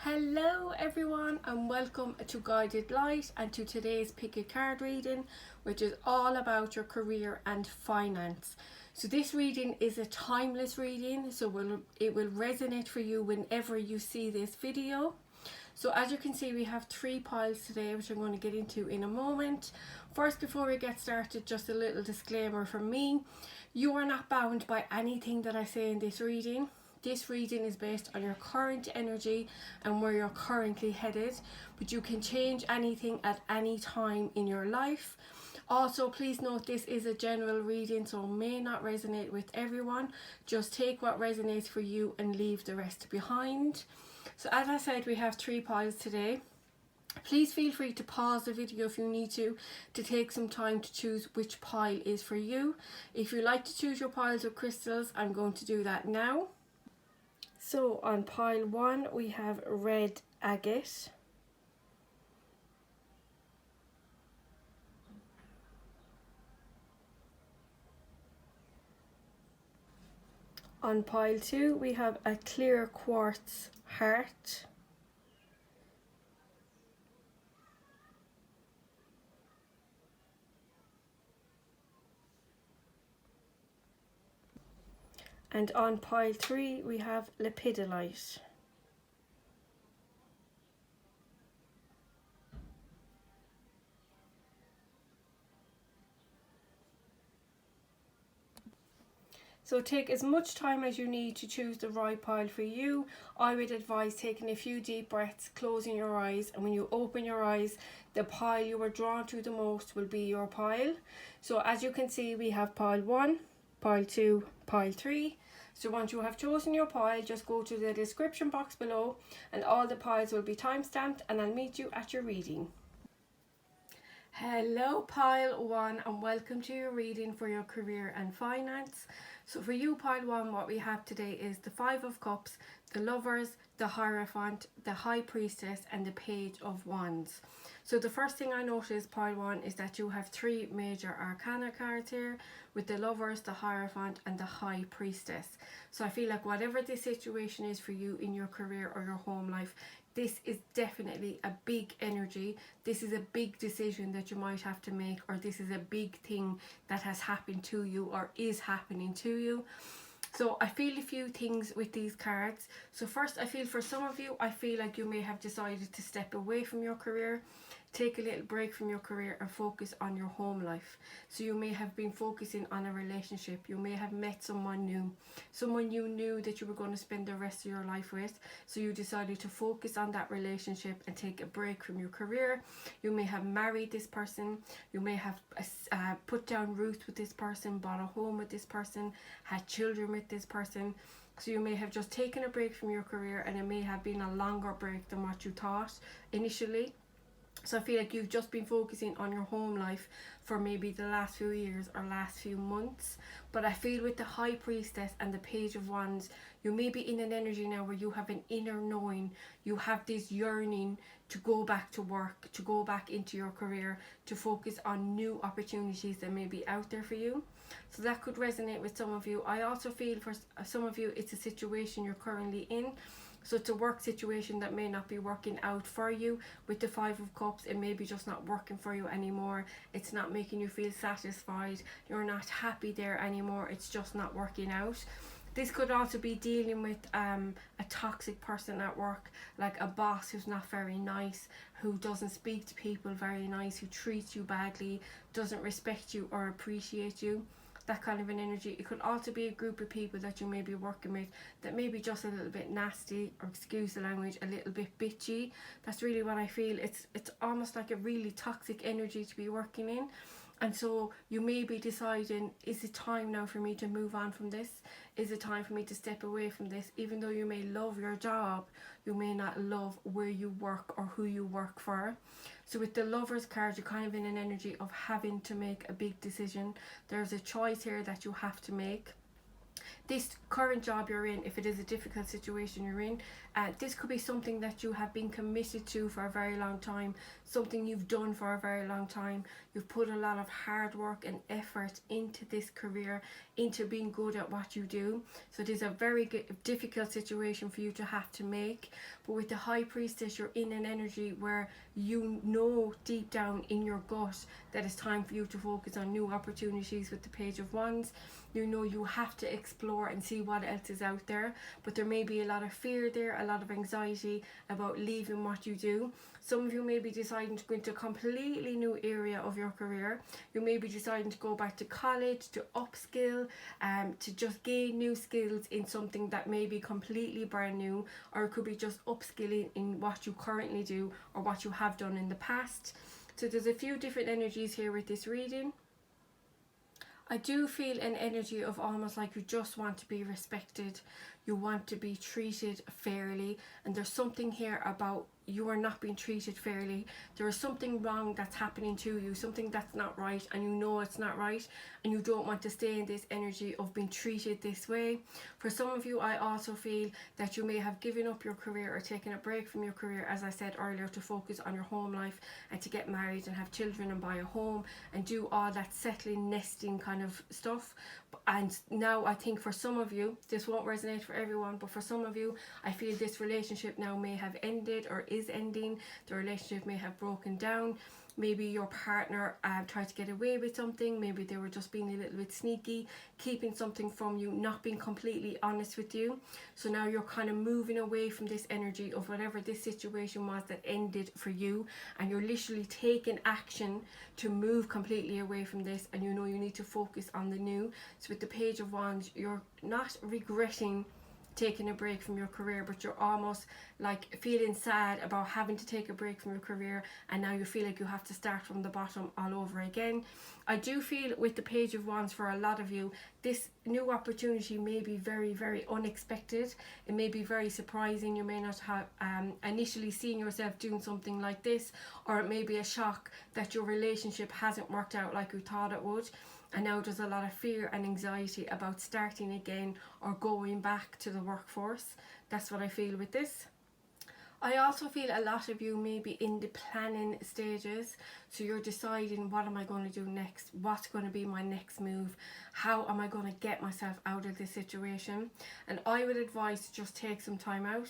Hello everyone and welcome to Guided Light and to today's pick a card reading, which is all about your career and finance. So this reading is a timeless reading, so it will resonate for you whenever you see this video. So as you can see, we have 3 piles today, which I'm going to get into in a moment. First, before we get started, just a little disclaimer from me. You are not bound by anything that I say in this reading. This reading is based on your current energy and where you're currently headed, but you can change anything at any time in your life. Also, please note this is a general reading, so it may not resonate with everyone. Just take what resonates for you and leave the rest behind. So as I said, we have 3 piles today. Please feel free to pause the video if you need to take some time to choose which pile is for you. If you like to choose your piles of crystals, I'm going to do that now. So on pile 1 we have red agate. On pile 2 we have a clear quartz heart. And on pile 3 we have lepidolite. So take as much time as you need to choose the right pile for you. I would advise taking a few deep breaths, closing your eyes, and when you open your eyes, the pile you are drawn to the most will be your pile. So as you can see, we have pile 1, pile 2, pile 3. So once you have chosen your pile, just go to the description box below and all the piles will be timestamped, and I'll meet you at your reading. Hello pile 1 and welcome to your reading for your career and finance. So for you pile 1, what we have today is the 5 of Cups, the Lovers, the Hierophant, the High Priestess and the Page of Wands. So the first thing I noticed pile 1 is that you have 3 major arcana cards here with the Lovers, the Hierophant and the High Priestess. So I feel like whatever the situation is for you in your career or your home life, this is definitely a big energy. This is a big decision that you might have to make, or this is a big thing that has happened to you or is happening to you. So I feel a few things with these cards. So first, I feel for some of you, I feel like you may have decided to step away from your career, take a little break from your career and focus on your home life. So you may have been focusing on a relationship. You may have met someone new, someone you knew that you were going to spend the rest of your life with. So you decided to focus on that relationship and take a break from your career. You may have married this person. You may have put down roots with this person, bought a home with this person, had children with this person. So you may have just taken a break from your career, and it may have been a longer break than what you thought initially. So I feel like you've just been focusing on your home life for maybe the last few years or last few months. But I feel with the High Priestess and the Page of Wands, you may be in an energy now where you have an inner knowing. You have this yearning to go back to work, to go back into your career, to focus on new opportunities that may be out there for you. So that could resonate with some of you. I also feel for some of you, it's a situation you're currently in. So it's a work situation that may not be working out for you. With the 5 of Cups, it may be just not working for you anymore. It's not making you feel satisfied. You're not happy there anymore. It's just not working out. This could also be dealing with a toxic person at work, like a boss who's not very nice, who doesn't speak to people very nice, who treats you badly, doesn't respect you or appreciate you. That kind of an energy. It could also be a group of people that you may be working with that may be just a little bit nasty, or excuse the language, a little bit bitchy. That's really what I feel. It's almost like a really toxic energy to be working in. And so you may be deciding, is it time now for me to move on from this? Is it time for me to step away from this? Even though you may love your job, you may not love where you work or who you work for. So with the Lovers card, you're kind of in an energy of having to make a big decision. There's a choice here that you have to make. This current job you're in, if it is a difficult situation you're in, This could be something that you have been committed to for a very long time, something you've done for a very long time. You've put a lot of hard work and effort into this career, into being good at what you do. So it is a very difficult situation for you to have to make. But with the High Priestess, you're in an energy where you know deep down in your gut that it's time for you to focus on new opportunities. With the Page of Wands, you know you have to explore and see what else is out there, but there may be a lot of fear there, a lot of anxiety about leaving what you do. Some of you may be deciding to go into a completely new area of your career. You may be deciding to go back to college, to upskill, to just gain new skills in something that may be completely brand new, or it could be just upskilling in what you currently do or what you have done in the past. So there's a few different energies here with this reading. I do feel an energy of almost like you just want to be respected, you want to be treated fairly, and there's something here about you are not being treated fairly. There is something wrong that's happening to you, something that's not right, and you know it's not right, and you don't want to stay in this energy of being treated this way. For some of you, I also feel that you may have given up your career or taken a break from your career, as I said earlier, to focus on your home life and to get married and have children and buy a home and do all that settling, nesting kind of stuff. And now I think for some of you, this won't resonate for everyone, but for some of you, I feel this relationship now may have ended or is ending. The relationship may have broken down. Maybe your partner tried to get away with something. Maybe they were just being a little bit sneaky, keeping something from you, not being completely honest with you. So now you're kind of moving away from this energy of whatever this situation was that ended for you, and you're literally taking action to move completely away from this, and you know you need to focus on the new. So with the Page of Wands, you're not regretting taking a break from your career, but you're almost like feeling sad about having to take a break from your career, and now you feel like you have to start from the bottom all over again. I do feel with the Page of Wands, for a lot of you, this new opportunity may be very, very unexpected. It may be very surprising. You may not have initially seen yourself doing something like this, or it may be a shock that your relationship hasn't worked out like you thought it would. And now there's a lot of fear and anxiety about starting again or going back to the workforce. That's what I feel with this. I also feel a lot of you may be in the planning stages. So you're deciding, what am I going to do next? What's going to be my next move? How am I going to get myself out of this situation? And I would advise to just take some time out.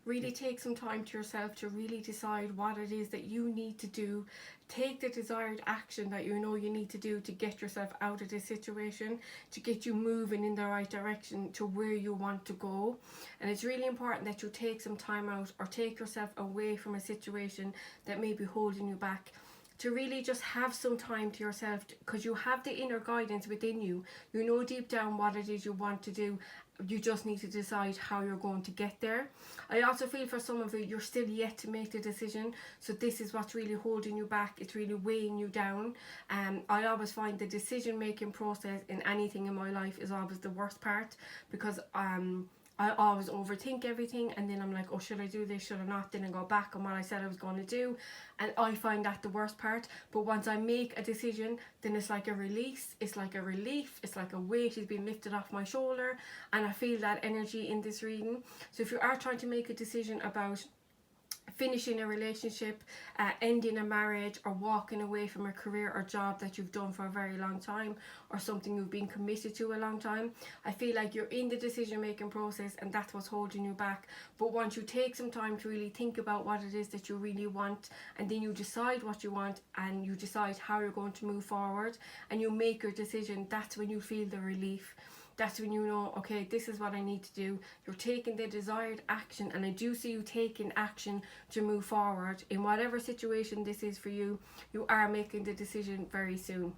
Really take some time to yourself to really decide what it is that you need to do. Take the desired action that you know you need to do to get yourself out of this situation, to get you moving in the right direction to where you want to go. And it's really important that you take some time out or take yourself away from a situation that may be holding you back, to really just have some time to yourself, because you have the inner guidance within you. You know deep down what it is you want to do. You just need to decide how you're going to get there. I also feel for some of you, you're still yet to make the decision. So this is what's really holding you back. It's really weighing you down. I always find the decision making process in anything in my life is always the worst part, because I always overthink everything, and then I'm like, oh, should I do this, should I not? Then I go back on what I said I was going to do, and I find that the worst part. But once I make a decision, then it's like a release, it's like a relief, it's like a weight is being lifted off my shoulder, and I feel that energy in this reading. So if you are trying to make a decision about finishing a relationship, ending a marriage, or walking away from a career or job that you've done for a very long time, or something you've been committed to a long time, I feel like you're in the decision making process, and that's what's holding you back. But once you take some time to really think about what it is that you really want, and then you decide what you want, and you decide how you're going to move forward, and you make your decision, that's when you feel the relief. That's when you know, okay, this is what I need to do. You're taking the desired action, and I do see you taking action to move forward. In whatever situation this is for you, you are making the decision very soon.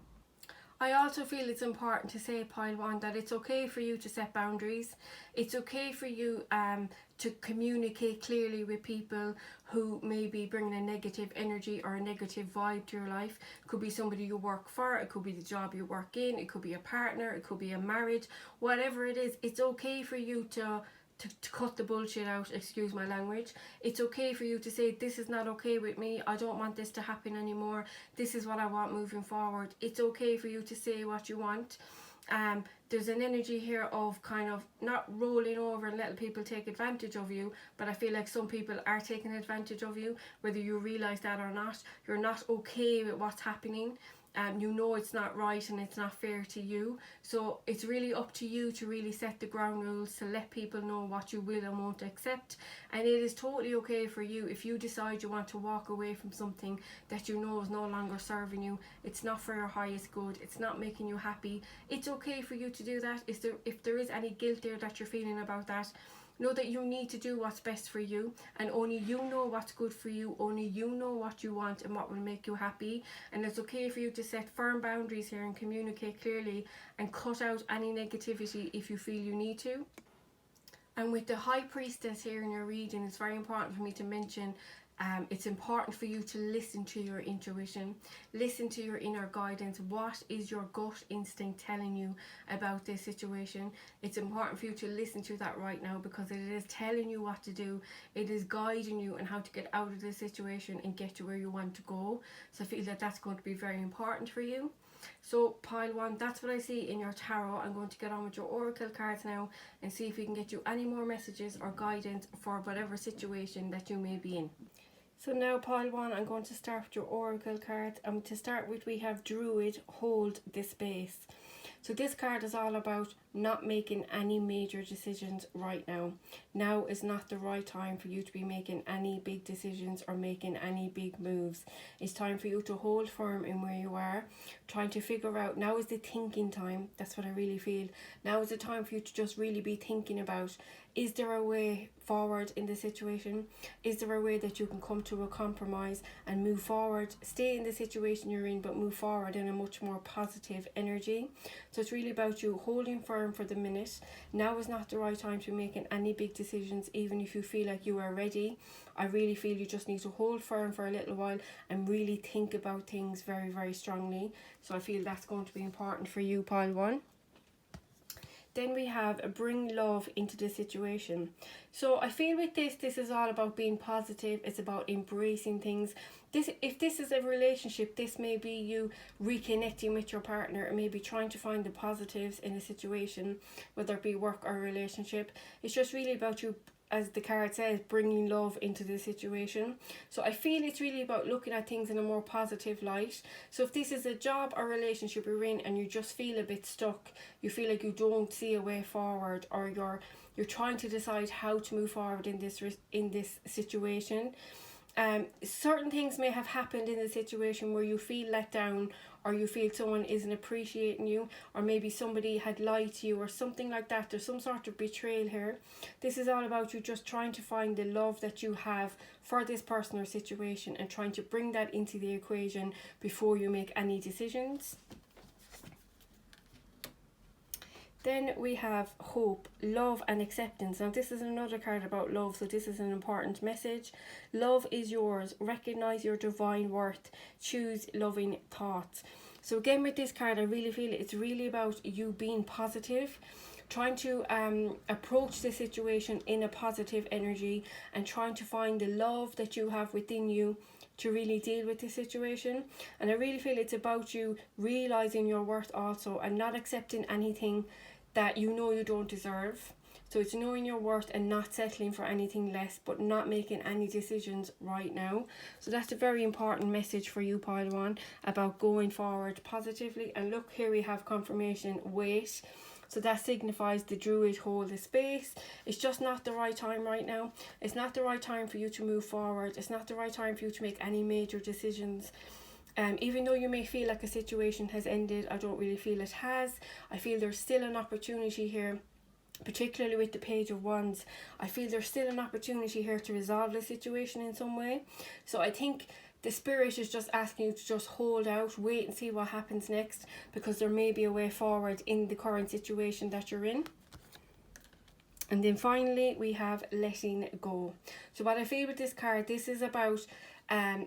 I also feel it's important to say, Pile 1, that it's okay for you to set boundaries. It's okay for you to communicate clearly with people who may be bringing a negative energy or a negative vibe to your life. It could be somebody you work for, it could be the job you work in, it could be a partner, it could be a marriage, whatever it is. It's okay for you to cut the bullshit out, excuse my language. It's okay for you to say, this is not okay with me, I don't want this to happen anymore, this is what I want moving forward. It's okay for you to say what you want. There's an energy here of kind of not rolling over and letting people take advantage of you, but I feel like some people are taking advantage of you, whether you realise that or not. You're not okay with what's happening. You know it's not right and it's not fair to you, so it's really up to you to really set the ground rules, to let people know what you will and won't accept. And it is totally okay for you if you decide you want to walk away from something that you know is no longer serving you. It's not for your highest good, it's not making you happy. It's okay for you to do that. If there is any guilt there that you're feeling about that, know that you need to do what's best for you, and only you know what's good for you. Only you know what you want and what will make you happy. And it's okay for you to set firm boundaries here and communicate clearly and cut out any negativity if you feel you need to. And with the High Priestess here in your reading, it's very important for me to mention it's important for you to listen to your intuition, listen to your inner guidance. What is your gut instinct telling you about this situation? It's important for you to listen to that right now, because it is telling you what to do. It is guiding you on how to get out of this situation and get to where you want to go. So I feel that that's going to be very important for you. So pile 1, that's what I see in your tarot. I'm going to get on with your oracle cards now and see if we can get you any more messages or guidance for whatever situation that you may be in. So now pile 1, I'm going to start with your oracle cards, and to start with we have Druid, hold the space. So this card is all about not making any major decisions right now. Now is not the right time for you to be making any big decisions or making any big moves. It's time for you to hold firm in where you are, trying to figure out, now is the thinking time. That's what I really feel. Now is the time for you to just really be thinking about, is there a way forward in the situation? Is there a way that you can come to a compromise and move forward? Stay in the situation you're in, but move forward in a much more positive energy. So it's really about you holding firm for the minute. Now is not the right time to be making any big decisions, even if you feel like you are ready. I really feel you just need to hold firm for a little while and really think about things very, very strongly. So I feel that's going to be important for you, pile 1. Then we have bring love into the situation. So I feel with this is all about being positive. It's about embracing things. If this is a relationship, this may be you reconnecting with your partner and maybe trying to find the positives in a situation, whether it be work or relationship. It's just really about you, as the card says, bringing love into the situation. So I feel it's really about looking at things in a more positive light. So if this is a job or relationship you're in and you just feel a bit stuck, you feel like you don't see a way forward, or you're trying to decide how to move forward in this situation. Certain things may have happened in the situation where you feel let down, or you feel someone isn't appreciating you, or maybe somebody had lied to you or something like that. There's some sort of betrayal here. This is all about you just trying to find the love that you have for this person or situation and trying to bring that into the equation before you make any decisions. Then we have hope, love and acceptance. Now this is another card about love, so this is an important message. Love is yours. Recognize your divine worth. Choose loving thoughts. So again, with this card, I really feel it's really about you being positive, trying to approach the situation in a positive energy and trying to find the love that you have within you to really deal with the situation. And I really feel it's about you realizing your worth also, and not accepting anything that you know you don't deserve. So it's knowing your worth and not settling for anything less, but not making any decisions right now. So that's a very important message for you, pile 1, about going forward positively. And look, here we have confirmation, wait. So that signifies the Druid, hold the space. It's just not the right time right now. It's not the right time for you to move forward. It's not the right time for you to make any major decisions. Even though you may feel like a situation has ended, I don't really feel it has. I feel there's still an opportunity here, particularly with the Page of Wands. I feel there's still an opportunity here to resolve the situation in some way. So I think the Spirit is just asking you to just hold out, wait and see what happens next, because there may be a way forward in the current situation that you're in. And then finally we have letting go. So what I feel with this card, this is about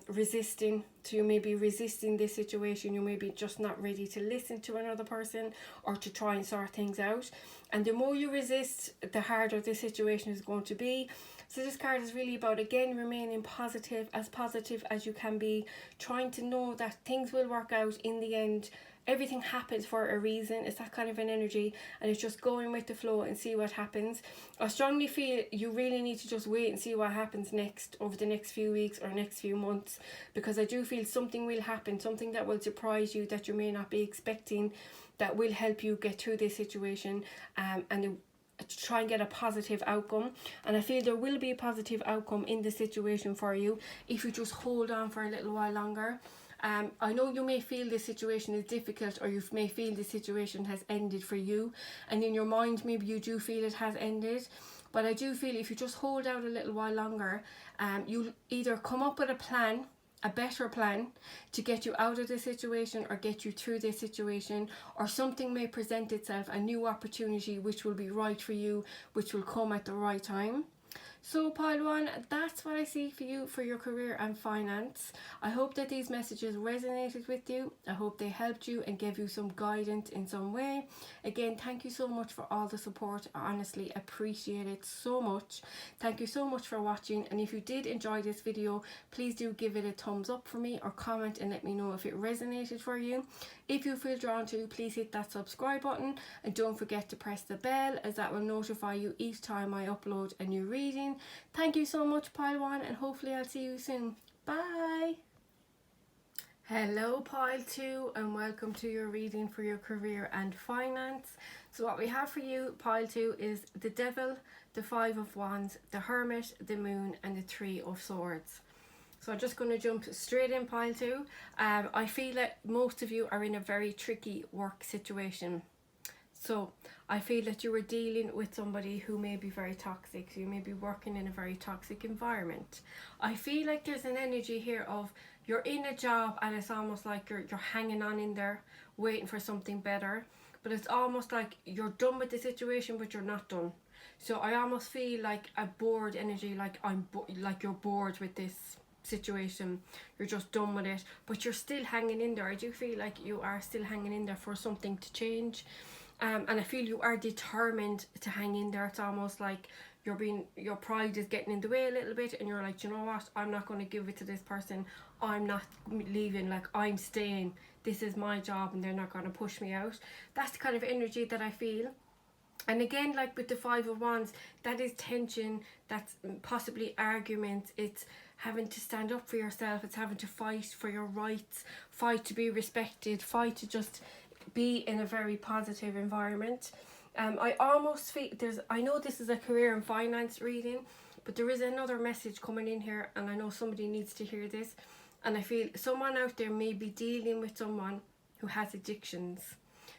resisting. So you may be resisting this situation. You may be just not ready to listen to another person or to try and sort things out. And the more you resist, the harder the situation is going to be. So this card is really about, again, remaining positive as you can be, trying to know that things will work out in the end. everything happens for a reason. It's that kind of an energy, and it's just going with the flow and see what happens. I strongly feel you really need to just wait and see what happens next, over the next few weeks or next few months, because I do feel something will happen, something that will surprise you that you may not be expecting, that will help you get through this situation, and to try and get a positive outcome. And I feel there will be a positive outcome in the situation for you if you just hold on for a little while longer. I know you may feel this situation is difficult, or you may feel the situation has ended for you, and in your mind maybe you do feel it has ended, but I do feel if you just hold out a little while longer, you'll either come up with a plan, a better plan to get you out of the situation or get you through this situation, or something may present itself, a new opportunity which will be right for you, which will come at the right time. So pile one, that's what I see for you for your career and finance. I hope that these messages resonated with you. I hope they helped you and gave you some guidance in some way. Again, thank you so much for all the support. I honestly appreciate it so much. Thank you so much for watching, and if you did enjoy this video, please do give it a thumbs up for me, or comment and let me know if it resonated for you. If you feel drawn to, please hit that subscribe button, and don't forget to press the bell, as that will notify you each time I upload a new reading. Thank you so much, pile one, and hopefully I'll see you soon. Bye. Hello pile two, and welcome to your reading for your career and finance. So what we have for you, pile two, is the Devil, the Five of Wands, the Hermit, the Moon, and the Three of Swords. So I'm just going to jump straight in, pile two. I feel that most of you are in a very tricky work situation. So I feel that you are dealing with somebody who may be very toxic. So you may be working in a very toxic environment. I feel like there's an energy here of you're in a job, and it's almost like you're hanging on in there, waiting for something better. But it's almost like you're done with the situation, but you're not done. So I almost feel like a bored energy, like like you're bored with this situation, you're just done with it, but you're still hanging in there. I do feel like you are still hanging in there for something to change, and I feel you are determined to hang in there. It's almost like your pride is getting in the way a little bit, and you're like, you know what, I'm not going to give it to this person, I'm not leaving, like I'm staying, this is my job and they're not going to push me out. That's the kind of energy that I feel. And again, like with the Five of Wands, that is tension, that's possibly arguments, it's having to stand up for yourself, it's having to fight for your rights, fight to be respected, fight to just be in a very positive environment. I almost feel I know this is a career and finance reading, but there is another message coming in here, and I know somebody needs to hear this. And I feel someone out there may be dealing with someone who has addictions.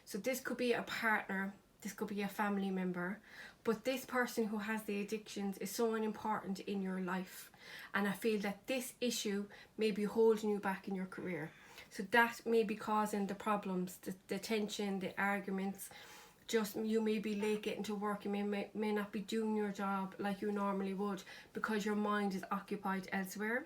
So this could be a partner, this could be a family member, but this person who has the addictions is someone important in your life. And I feel that this issue may be holding you back in your career. So that may be causing the problems, the tension, the arguments. Just you may be late getting to work, you may not be doing your job like you normally would because your mind is occupied elsewhere.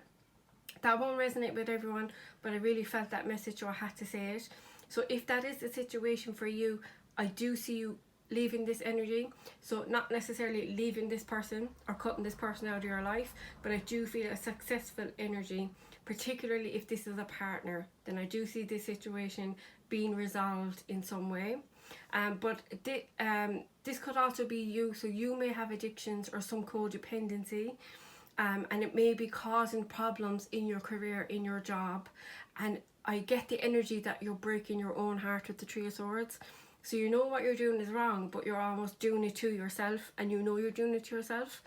That won't resonate with everyone, but I really felt that message, so I had to say it. So if that is the situation for you, I do see you leaving this energy. So not necessarily leaving this person or cutting this person out of your life, but I do feel a successful energy, particularly if this is a partner. Then I do see this situation being resolved in some way. But this could also be you. So you may have addictions or some codependency, and it may be causing problems in your career, in your job. And I get the energy that you're breaking your own heart with the Three of Swords. So you know what you're doing is wrong, but you're almost doing it to yourself, and you know you're doing it to yourself.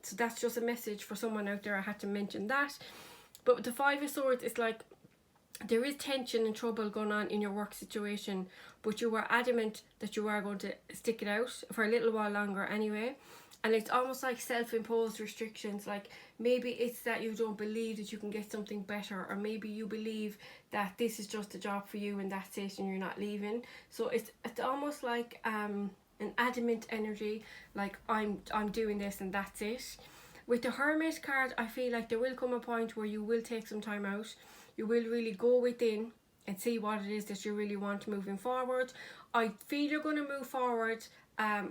So that's just a message for someone out there. I had to mention that. But with the Five of Swords, it's like there is tension and trouble going on in your work situation, but you are adamant that you are going to stick it out for a little while longer anyway. And it's almost like self-imposed restrictions. Like maybe it's that you don't believe that you can get something better, or maybe you believe that this is just a job for you and that's it and you're not leaving. So it's almost like an adamant energy, like I'm doing this and that's it. With the Hermit card, I feel like there will come a point where you will take some time out. You will really go within and see what it is that you really want moving forward. I feel you're going to move forward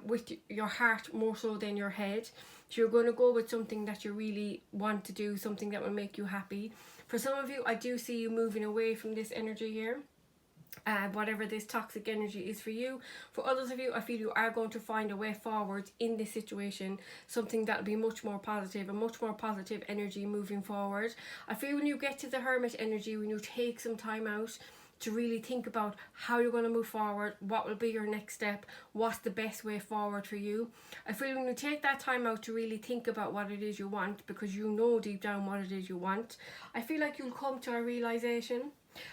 with your heart more so than your head. So you're going to go with something that you really want to do, something that will make you happy. For some of you, I do see you moving away from this energy here. whatever this toxic energy is for you. For others of you, I feel you are going to find a way forward in this situation, something that'll be much more positive, a much more positive energy moving forward. I feel when you get to the Hermit energy, when you take some time out to really think about how you're going to move forward, what will be your next step, what's the best way forward for you. I feel when you take that time out to really think about what it is you want, because you know deep down what it is you want, I feel like you'll come to a realization,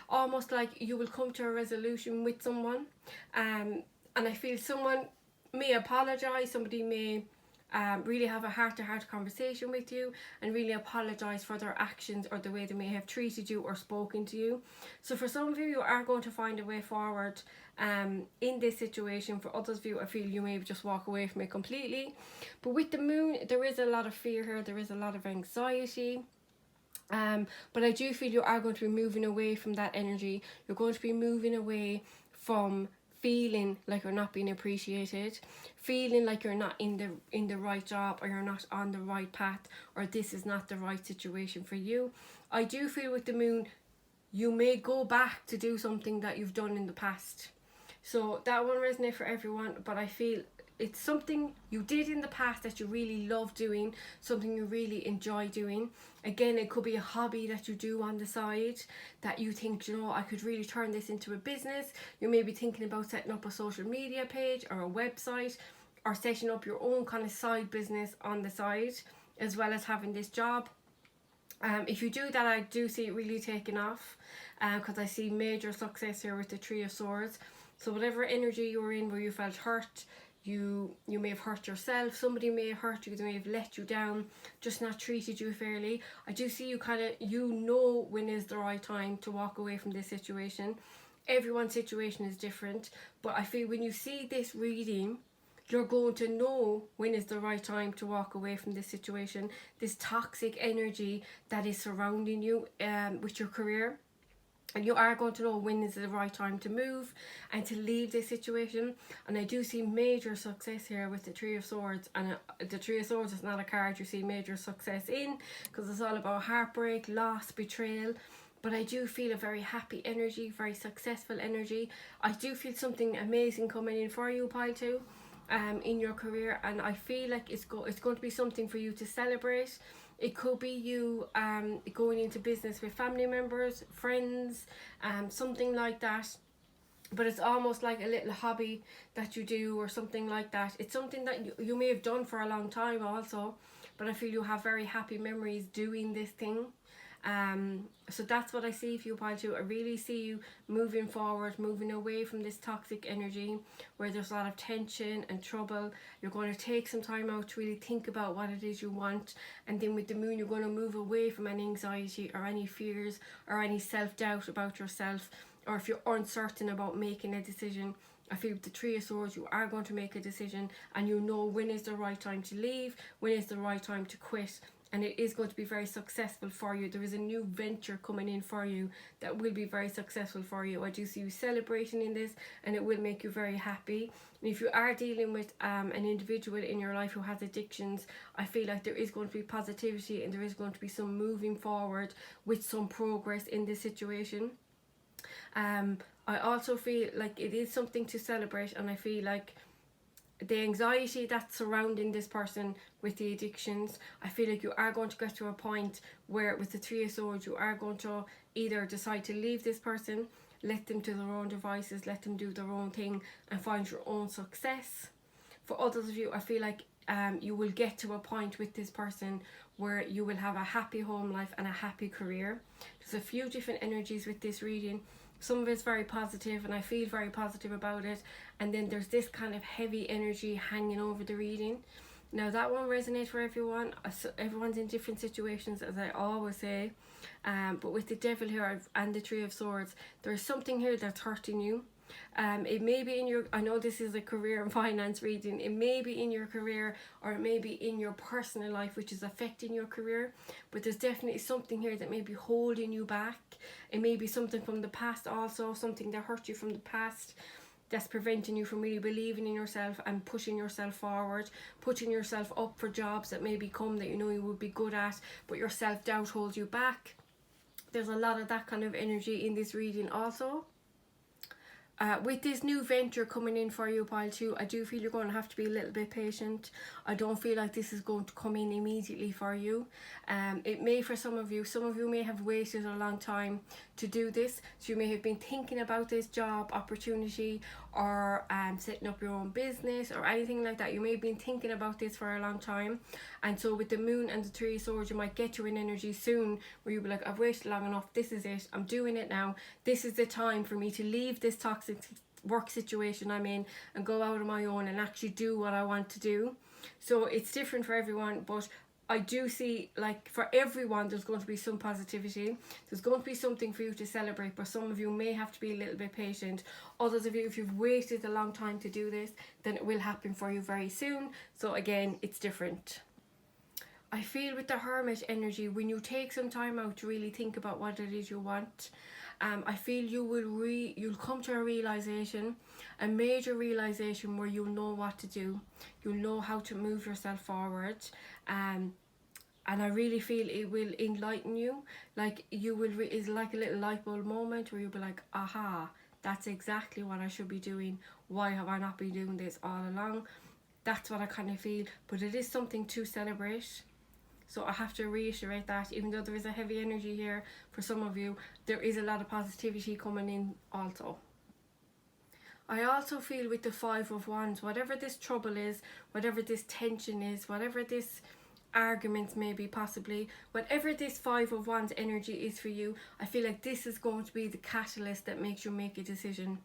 almost like you will come to a resolution with someone. And I feel someone may apologize, somebody may really have a heart-to-heart conversation with you and really apologize for their actions or the way they may have treated you or spoken to you. So for some of you, you are going to find a way forward in this situation. For others of you, I feel you may just walk away from it completely. But with the moon, there is a lot of fear here, there is a lot of anxiety. But I do feel you are going to be moving away from that energy. You're going to be moving away from feeling like you're not being appreciated, feeling like you're not in the right job, or you're not on the right path, or this is not the right situation for you. I do feel with the moon, you may go back to do something that you've done in the past. So that won't resonate for everyone, but I feel it's something you did in the past that you really love doing, something you really enjoy doing. Again, it could be a hobby that you do on the side that you think, you know, I could really turn this into a business. You may be thinking about setting up a social media page or a website, or setting up your own kind of side business on the side, as well as having this job. If you do that, I do see it really taking off, because I see major success here with the Three of Swords. So whatever energy you were in where you felt hurt, you may have hurt yourself, somebody may have hurt you, they may have let you down, just not treated you fairly. I do see you kind of, you know when is the right time to walk away from this situation. Everyone's situation is different, but I feel when you see this reading, you're going to know when is the right time to walk away from this situation, this toxic energy that is surrounding you with your career. And you are going to know when is the right time to move and to leave this situation. And I do see major success here with the Three of Swords. And the Three of Swords is not a card you see major success in, because it's all about heartbreak, loss, betrayal. But I do feel a very happy energy, very successful energy. I do feel something amazing coming in for you, Pile 2, in your career. And I feel like it's going to be something for you to celebrate. It could be you going into business with family members, friends, something like that. But it's almost like a little hobby that you do or something like that. It's something that you may have done for a long time also. But I feel you have very happy memories doing this thing. So that's what I see for you, Pile 2. I really see you moving forward, moving away from this toxic energy where there's a lot of tension and trouble. You're going to take some time out to really think about what it is you want, and then with the moon you're going to move away from any anxiety or any fears or any self-doubt about yourself, or if you're uncertain about making a decision. I feel with the Three of Swords you are going to make a decision, and you know when is the right time to leave, when is the right time to quit. And it is going to be very successful for you. There is a new venture coming in for you that will be very successful for you. I do see you celebrating in this, and it will make you very happy. And if you are dealing with an individual in your life who has addictions, I feel like there is going to be positivity, and there is going to be some moving forward with some progress in this situation. I also feel like it is something to celebrate, and I feel like the anxiety that's surrounding this person with the addictions, I feel like you are going to get to a point where with the Three of Swords you are going to either decide to leave this person, let them to their own devices, let them do their own thing and find your own success. For others of you, I feel like you will get to a point with this person where you will have a happy home life and a happy career. There's a few different energies with this reading. Some of it's very positive, and I feel very positive about it. And then there's this kind of heavy energy hanging over the reading. Now that won't resonate for everyone. Everyone's in different situations, as I always say. But with the Devil here and the Three of Swords, there's something here that's hurting you. It may be in your, I know this is a career and finance reading, it may be in your career or it may be in your personal life which is affecting your career, but there's definitely something here that may be holding you back. It may be something from the past also, something that hurt you from the past that's preventing you from really believing in yourself and pushing yourself forward, putting yourself up for jobs that maybe come that you know you would be good at, but your self-doubt holds you back. There's a lot of that kind of energy in this reading also. With this new venture coming in for you, pile 2, I do feel you're going to have to be a little bit patient. I don't feel like this is going to come in immediately for you. It may for some of you may have waited a long time to do this. So you may have been thinking about this job opportunity, or setting up your own business or anything like that. You may have been thinking about this for a long time. And so with the moon and the 3 of swords, you might get to an energy soon where you'll be like, I've waited long enough, this is it, I'm doing it now. This is the time for me to leave this toxic work situation I'm in and go out on my own and actually do what I want to do. So it's different for everyone, but I do see, like, for everyone there's going to be some positivity, there's going to be something for you to celebrate, but some of you may have to be a little bit patient. Others of you, if you've waited a long time to do this, then it will happen for you very soon. So again, it's different. I feel with the Hermit energy, when you take some time out to really think about what it is you want, I feel you'll come to a realization, a major realization, where you'll know what to do. You'll know how to move yourself forward, and I really feel it will enlighten you. Like, you will it's like a little light bulb moment where you'll be like, aha, that's exactly what I should be doing. Why have I not been doing this all along? That's what I kind of feel. But it is something to celebrate. So I have to reiterate that, even though there is a heavy energy here for some of you, there is a lot of positivity coming in also. I also feel with the 5 of Wands, whatever this trouble is, whatever this tension is, whatever this arguments maybe possibly, whatever this 5 of Wands energy is for you, I feel like this is going to be the catalyst that makes you make a decision.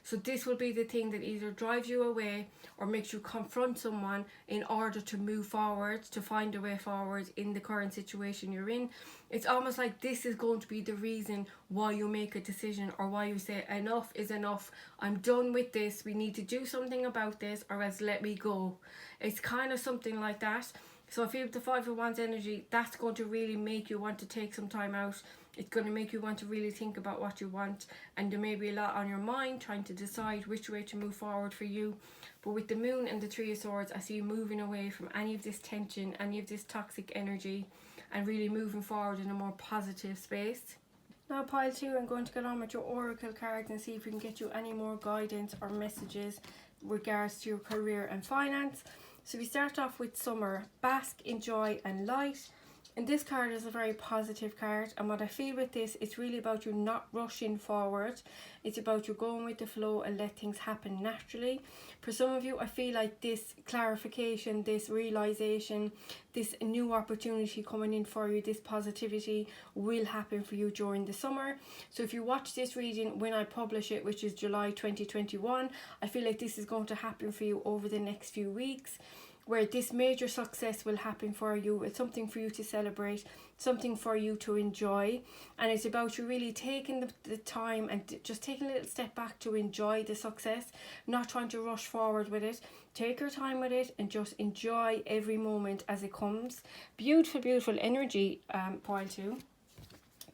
So this will be the thing that either drives you away or makes you confront someone in order to move forward, to find a way forward in the current situation you're in. It's almost like this is going to be the reason why you make a decision, or why you say enough is enough, I'm done with this, we need to do something about this, or else let me go. It's kind of something like that. So I feel with the 5 of Wands energy, that's going to really make you want to take some time out. It's going to make you want to really think about what you want, and there may be a lot on your mind trying to decide which way to move forward for you. But with the moon and the 3 of swords, I see you moving away from any of this tension, any of this toxic energy, and really moving forward in a more positive space. Now, pile 2, I'm going to get on with your oracle cards and see if we can get you any more guidance or messages regards to your career and finance. So we start off with summer, bask in joy and light. And this card is a very positive card, and what I feel with this, it's really about you not rushing forward. It's about you going with the flow and let things happen naturally. For some of you, I feel like this clarification, this realization, this new opportunity coming in for you, this positivity will happen for you during the summer. So if you watch this reading when I publish it, which is July 2021, I feel like this is going to happen for you over the next few weeks, where this major success will happen for you. It's something for you to celebrate, something for you to enjoy, and it's about you really taking the time and just taking a little step back to enjoy the success, not trying to rush forward with it. Take your time with it and just enjoy every moment as it comes. Beautiful, beautiful energy, pile 2.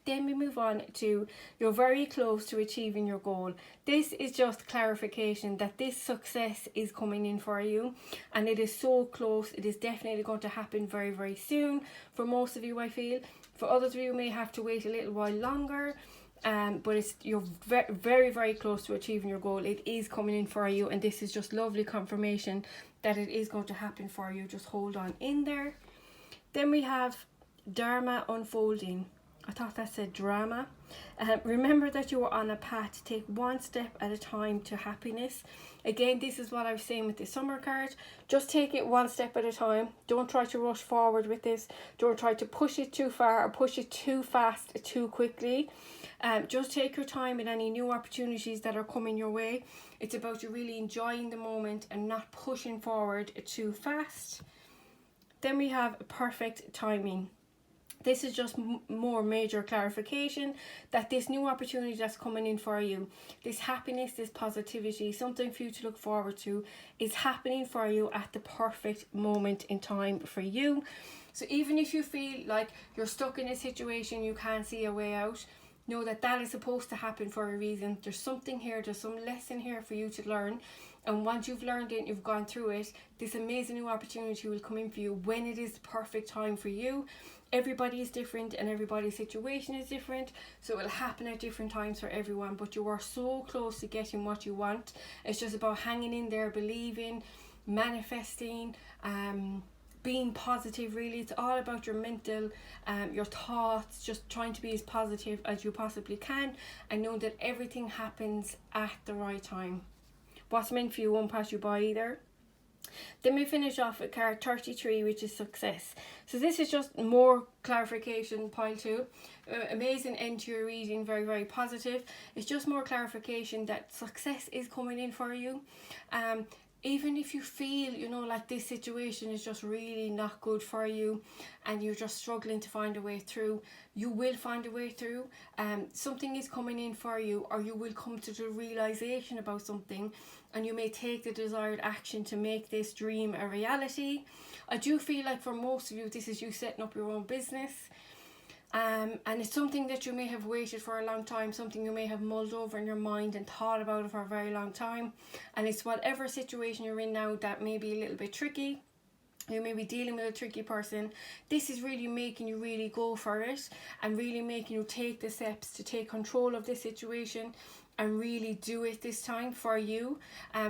Then we move on to you're very close to achieving your goal. This is just clarification that this success is coming in for you, and it is so close. It is definitely going to happen very, very soon for most of you, I feel. For others of you, may have to wait a little while longer, but you're very, very, very close to achieving your goal. It is coming in for you, and this is just lovely confirmation that it is going to happen for you. Just hold on in there. Then we have Dharma unfolding. I thought that said drama. Remember that you are on a path to take one step at a time to happiness. Again, this is what I was saying with the summer card. Just take it one step at a time. Don't try to rush forward with this. Don't try to push it too far or push it too fast, too quickly. Just take your time in any new opportunities that are coming your way. It's about you really enjoying the moment and not pushing forward too fast. Then we have perfect timing. This is just more major clarification that this new opportunity that's coming in for you, this happiness, this positivity, something for you to look forward to, is happening for you at the perfect moment in time for you. So even if you feel like you're stuck in a situation, you can't see a way out, know that that is supposed to happen for a reason. There's something here, there's some lesson here for you to learn. And once you've learned it, you've gone through it, this amazing new opportunity will come in for you when it is the perfect time for you. Everybody is different and everybody's situation is different, so it will happen at different times for everyone, but you are so close to getting what you want. It's just about hanging in there, believing, manifesting, being positive. Really, it's all about your mental, your thoughts, just trying to be as positive as you possibly can, and know that everything happens at the right time. What's meant for you won't pass you by either. Then we finish off with card 33, which is success. So this is just more clarification, pile 2. Amazing end to your reading, very, very positive. It's just more clarification that success is coming in for you. Even if you feel, like this situation is just really not good for you and you're just struggling to find a way through, you will find a way through. Something is coming in for you, or you will come to the realization about something, and you may take the desired action to make this dream a reality. I do feel like for most of you, this is you setting up your own business. And it's something that you may have waited for a long time, something you may have mulled over in your mind and thought about it for a very long time. And it's whatever situation you're in now that may be a little bit tricky. You may be dealing with a tricky person. This is really making you really go for it, and really making you take the steps to take control of this situation and really do it this time for you.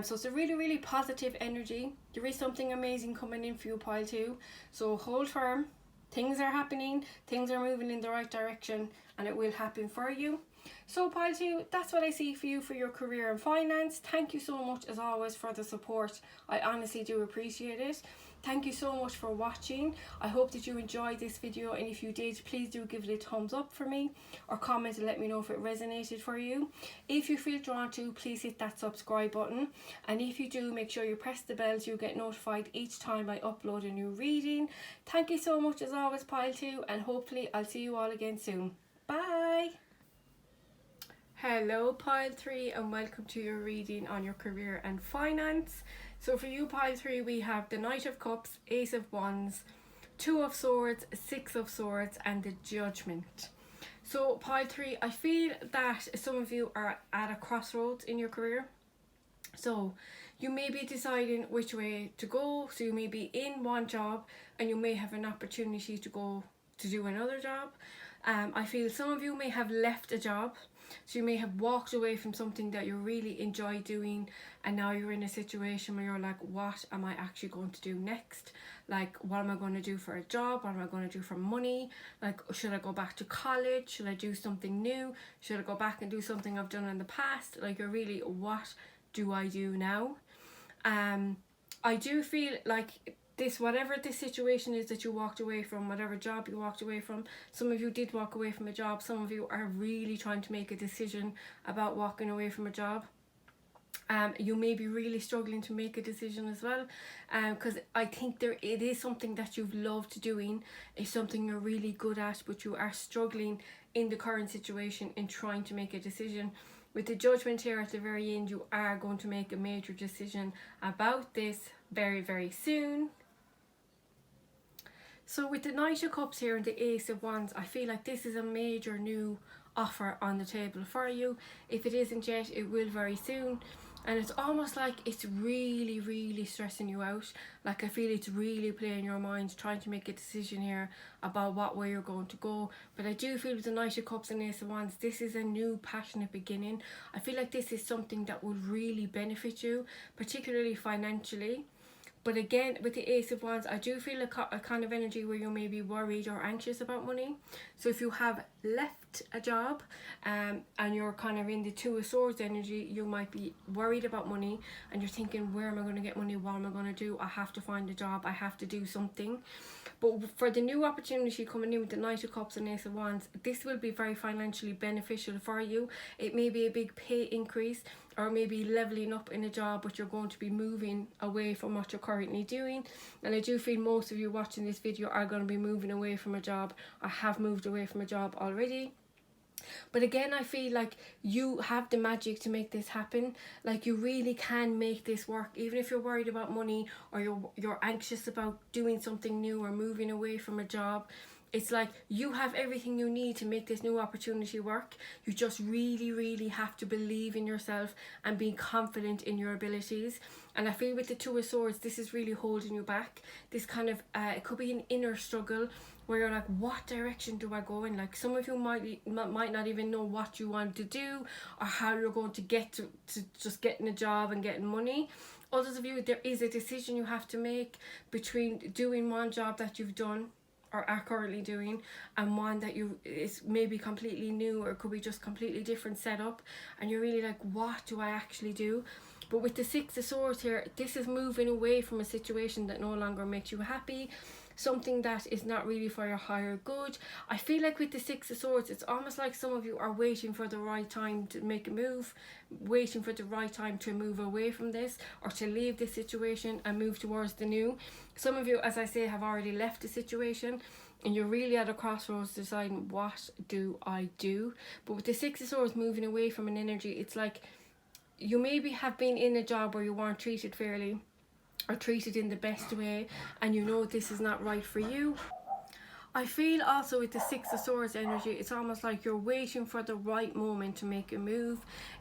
So it's a really, really positive energy. There is something amazing coming in for you, pile 2. So hold firm. Things are happening, things are moving in the right direction, and it will happen for you. So pile 2, that's what I see for you for your career and finance. Thank you so much as always for the support. I honestly do appreciate it. Thank you so much for watching. I hope that you enjoyed this video, and if you did, please do give it a thumbs up for me, or comment and let me know if it resonated for you. If you feel drawn to, please hit that subscribe button, and if you do, make sure you press the bell so you get notified each time I upload a new reading. Thank you so much as always, pile 2, and hopefully I'll see you all again soon. Bye. Hello pile 3, and welcome to your reading on your career and finance. So for you pile 3, we have the Knight of Cups, Ace of Wands, 2 of Swords, 6 of Swords, and the Judgment. So pile 3, I feel that some of you are at a crossroads in your career. So you may be deciding which way to go. So you may be in one job and you may have an opportunity to go to do another job. I feel some of you may have left a job. So you may have walked away from something that you really enjoy doing, and now you're in a situation where you're like, what am I actually going to do next? Like, what am I going to do for a job? What am I going to do for money? Like, should I go back to college? Should I do something new? Should I go back and do something I've done in the past? Like, you're really, what do I do now? I do feel like this, whatever this situation is that you walked away from, whatever job you walked away from, some of you did walk away from a job, some of you are really trying to make a decision about walking away from a job. You may be really struggling to make a decision as well, because I think it is something that you've loved doing, it's something you're really good at, but you are struggling in the current situation in trying to make a decision. With the Judgment here at the very end, you are going to make a major decision about this very, very soon. So with the Knight of Cups here and the Ace of Wands, I feel like this is a major new offer on the table for you. If it isn't yet, it will very soon. And it's almost like it's really, really stressing you out. Like, I feel it's really playing your mind, trying to make a decision here about what way you're going to go. But I do feel with the Knight of Cups and Ace of Wands, this is a new passionate beginning. I feel like this is something that will really benefit you, particularly financially. But again, with the Ace of Wands, I do feel a kind of energy where you may be worried or anxious about money. So if you have left a job and you're kind of in the Two of Swords energy, you might be worried about money and you're thinking, where am I going to get money? What am I going to do? I have to find a job. I have to do something. But for the new opportunity coming in with the Knight of Cups and Ace of Wands, this will be very financially beneficial for you. It may be a big pay increase, or maybe leveling up in a job, but you're going to be moving away from what you're currently doing. And I do feel most of you watching this video are going to be moving away from a job, or have moved away from a job already. But again, I feel like you have the magic to make this happen. Like, you really can make this work, even if you're worried about money, or you're anxious about doing something new or moving away from a job. It's like you have everything you need to make this new opportunity work. You just really, really have to believe in yourself and be confident in your abilities. And I feel with the Two of Swords, this is really holding you back. This kind of, it could be an inner struggle where you're like, what direction do I go in? Like some of you might not even know what you want to do or how you're going to get to just getting a job and getting money. Others of you, there is a decision you have to make between doing one job that you've done or are currently doing and one that you is maybe completely new or could be just completely different setup, and you're really like, what do I actually do? But with the Six of Swords here, this is moving away from a situation that no longer makes you happy, something that is not really for your higher good. I feel like with the Six of Swords, it's almost like some of you are waiting for the right time to make a move, waiting for the right time to move away from this or to leave this situation and move towards the new. Some of you, as I say, have already left the situation and you're really at a crossroads deciding, what do I do? But with the Six of Swords moving away from an energy, it's like you maybe have been in a job where you weren't treated fairly or treated in the best way, and you know this is not right for you. I feel also with the Six of Swords energy, it's almost like you're waiting for the right moment to make a move.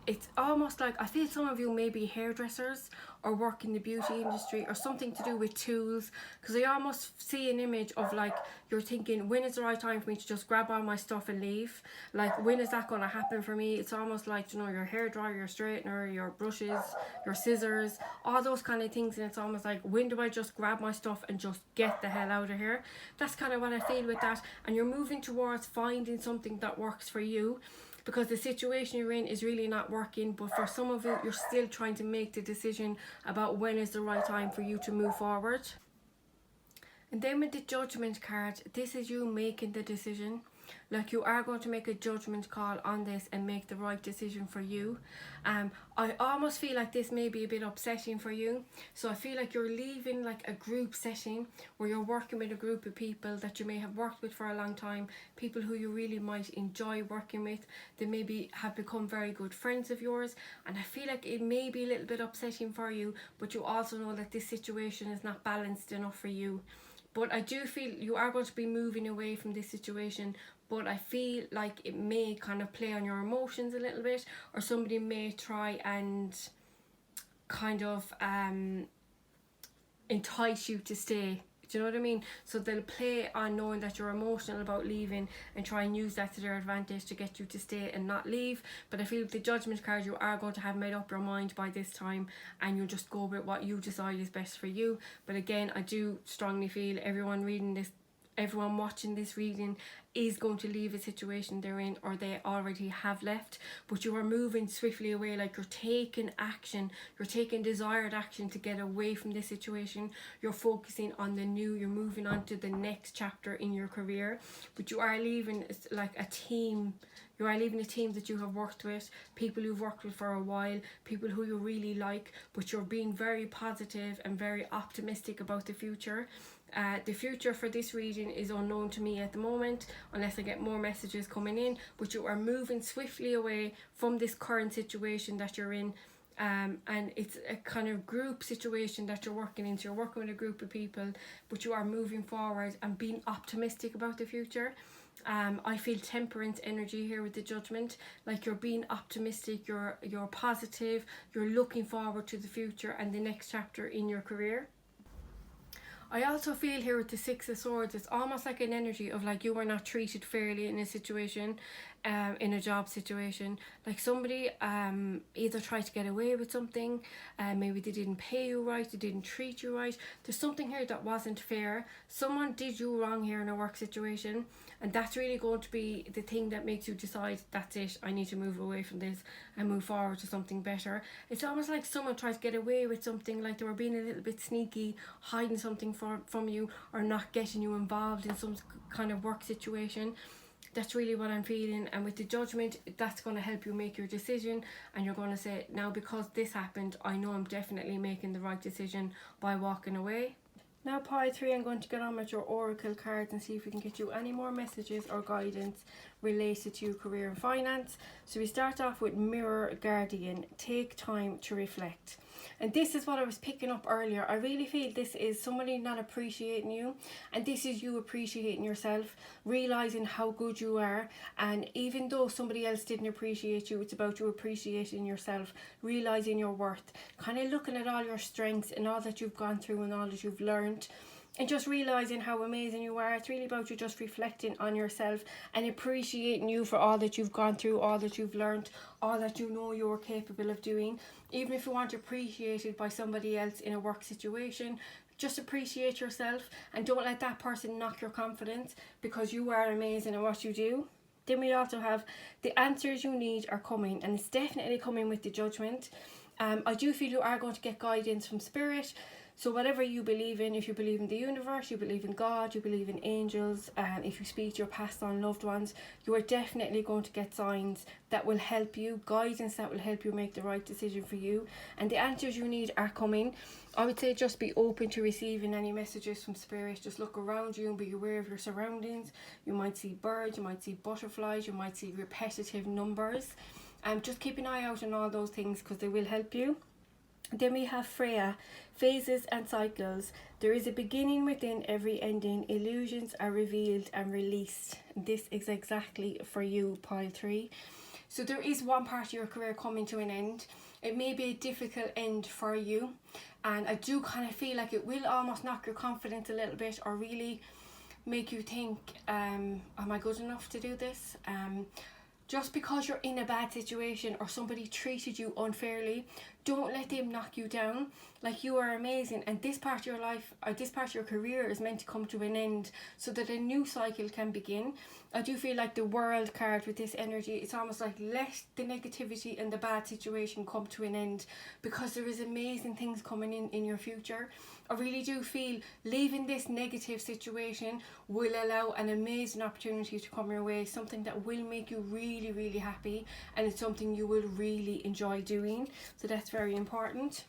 It's almost like, I feel some of you may be hairdressers or work in the beauty industry or something to do with tools, because I almost see an image of like you're thinking, when is the right time for me to just grab all my stuff and leave? Like, when is that going to happen for me? It's almost like, you know, your hairdryer, your straightener, your brushes, your scissors, all those kind of things, and it's almost like, when do I just grab my stuff and just get the hell out of here? That's kind of what I feel with that. And you're moving towards finding something that works for you, because the situation you're in is really not working. But for some of you, you're still trying to make the decision about when is the right time for you to move forward. And then with the Judgment card, this is you making the decision. Like, you are going to make a judgment call on this and make the right decision for you. I almost feel like this may be a bit upsetting for you. So I feel like you're leaving like a group setting where you're working with a group of people that you may have worked with for a long time, people who you really might enjoy working with. They maybe have become very good friends of yours, and I feel like it may be a little bit upsetting for you, but you also know that this situation is not balanced enough for you. But I do feel you are going to be moving away from this situation, but I feel like it may kind of play on your emotions a little bit, or somebody may try and kind of entice you to stay. Do you know what I mean? So they'll play on knowing that you're emotional about leaving and try and use that to their advantage to get you to stay and not leave. But I feel with the Judgment card, you are going to have made up your mind by this time, and you'll just go with what you decide is best for you. But again, I do strongly feel everyone watching this reading is going to leave a situation they're in, or they already have left. But you are moving swiftly away, like you're taking action, you're taking desired action to get away from this situation. You're focusing on the new, you're moving on to the next chapter in your career. But you are leaving like a team. You are leaving a team that you have worked with, people you've worked with for a while, people who you really like, but you're being very positive and very optimistic about the future. The future for this reading is unknown to me at the moment, unless I get more messages coming in, but you are moving swiftly away from this current situation that you're in. And it's a kind of group situation that you're working into. You're working with a group of people, but you are moving forward and being optimistic about the future. I feel Temperance energy here with the Judgment, like you're being optimistic, you're positive, you're looking forward to the future and the next chapter in your career. I also feel here with the Six of Swords, it's almost like an energy of like you were not treated fairly in a situation, in a job situation. Like somebody either tried to get away with something, maybe they didn't pay you right, they didn't treat you right. There's something here that wasn't fair. Someone did you wrong here in a work situation, and that's really going to be the thing that makes you decide, that's it, I need to move away from this and move forward to something better. It's almost like someone tried to get away with something, like they were being a little bit sneaky, hiding something from you, or not getting you involved in some kind of work situation. That's really what I'm feeling. And with the Judgment, that's going to help you make your decision, and you're going to say, now because this happened, I know I'm definitely making the right decision by walking away. Now pile 3, I'm going to get on with your oracle cards and see if we can get you any more messages or guidance related to your career and finance. So we start off with Mirror Guardian, take time to reflect. And this is what I was picking up earlier. I really feel this is somebody not appreciating you, and this is you appreciating yourself, realizing how good you are. And even though somebody else didn't appreciate you, it's about you appreciating yourself, realizing your worth, kind of looking at all your strengths and all that you've gone through and all that you've learned, and just realizing how amazing you are. It's really about you just reflecting on yourself and appreciating you for all that you've gone through, all that you've learned, all that you know you're capable of doing. Even if you weren't appreciated by somebody else in a work situation, just appreciate yourself and don't let that person knock your confidence, because you are amazing at what you do. Then we also have the answers you need are coming, and it's definitely coming with the judgment. I do feel you are going to get guidance from spirit. So whatever you believe in, if you believe in the universe, you believe in God, you believe in angels, and if you speak to your past on loved ones, you are definitely going to get signs that will help you, guidance that will help you make the right decision for you. And the answers you need are coming. I would say just be open to receiving any messages from spirit. Just look around you and be aware of your surroundings. You might see birds, you might see butterflies, you might see repetitive numbers. Just keep an eye out on all those things, because they will help you. Then we have Freya, phases and cycles. There is a beginning within every ending. Illusions are revealed and released. This is exactly for you, pile 3. So there is one part of your career coming to an end. It may be a difficult end for you, and I do kind of feel like it will almost knock your confidence a little bit, or really make you think, am I good enough to do this? Just because you're in a bad situation or somebody treated you unfairly, don't let them knock you down. Like, you are amazing, and this part of your life, or this part of your career, is meant to come to an end so that a new cycle can begin. I do feel like the World card with this energy, it's almost like let the negativity and the bad situation come to an end, because there is amazing things coming in your future. I really do feel leaving this negative situation will allow an amazing opportunity to come your way, something that will make you really, really happy, and it's something you will really enjoy doing. So that's very important.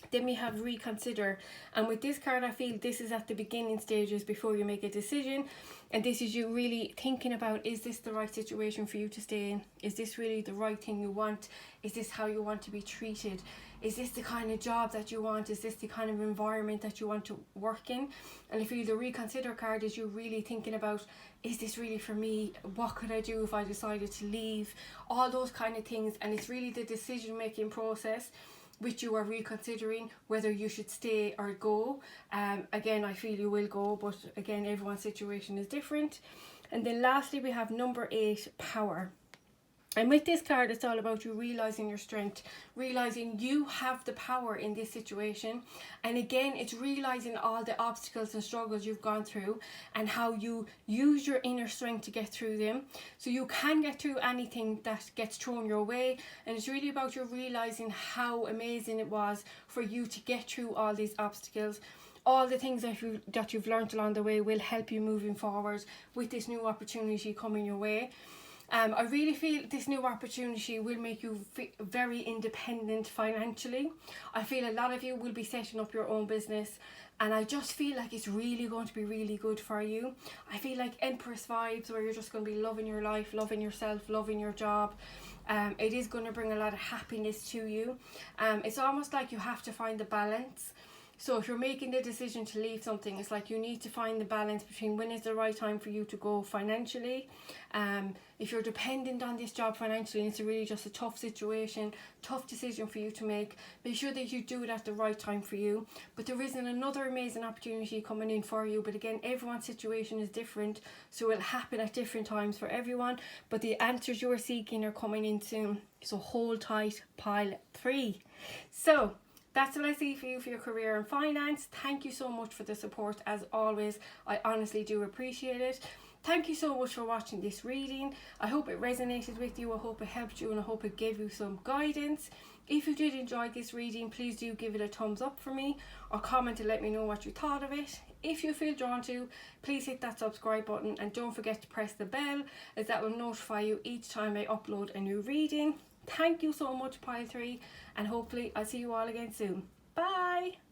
Then we have reconsider, and with this card I feel this is at the beginning stages before you make a decision, and this is you really thinking about, is this the right situation for you to stay in? Is this really the right thing you want? Is this how you want to be treated? Is this the kind of job that you want? Is this the kind of environment that you want to work in? And I feel the reconsider card is you really thinking about, is this really for me? What could I do if I decided to leave? All those kind of things, and it's really the decision making process which you are reconsidering whether you should stay or go. Again, I feel you will go, but again, everyone's situation is different. And then lastly, we have number 8, power. And with this card, it's all about you realizing your strength, realizing you have the power in this situation. And again, it's realizing all the obstacles and struggles you've gone through and how you use your inner strength to get through them. So you can get through anything that gets thrown your way. And it's really about you realizing how amazing it was for you to get through all these obstacles. All the things that you've learned along the way will help you moving forward with this new opportunity coming your way. I really feel this new opportunity will make you very independent financially. I feel a lot of you will be setting up your own business, and I just feel like it's really going to be really good for you. I feel like Empress vibes, where you're just going to be loving your life, loving yourself, loving your job. It is going to bring a lot of happiness to you. It's almost like you have to find the balance. So if you're making the decision to leave something, it's like you need to find the balance between when is the right time for you to go financially. If you're dependent on this job financially, it's really just a tough situation, tough decision for you to make. Make sure that you do it at the right time for you. But there isn't another amazing opportunity coming in for you. But again, everyone's situation is different, so it will happen at different times for everyone. But the answers you are seeking are coming in soon. So hold tight, pile 3. So that's what I see for you for your career and finance. Thank you so much for the support as always. I honestly do appreciate it. Thank you so much for watching this reading. I hope it resonated with you. I hope it helped you, and I hope it gave you some guidance. If you did enjoy this reading, please do give it a thumbs up for me, or comment to let me know what you thought of it. If you feel drawn to, please hit that subscribe button, and don't forget to press the bell, as that will notify you each time I upload a new reading. Thank you so much, pile 3, and hopefully I'll see you all again soon. Bye!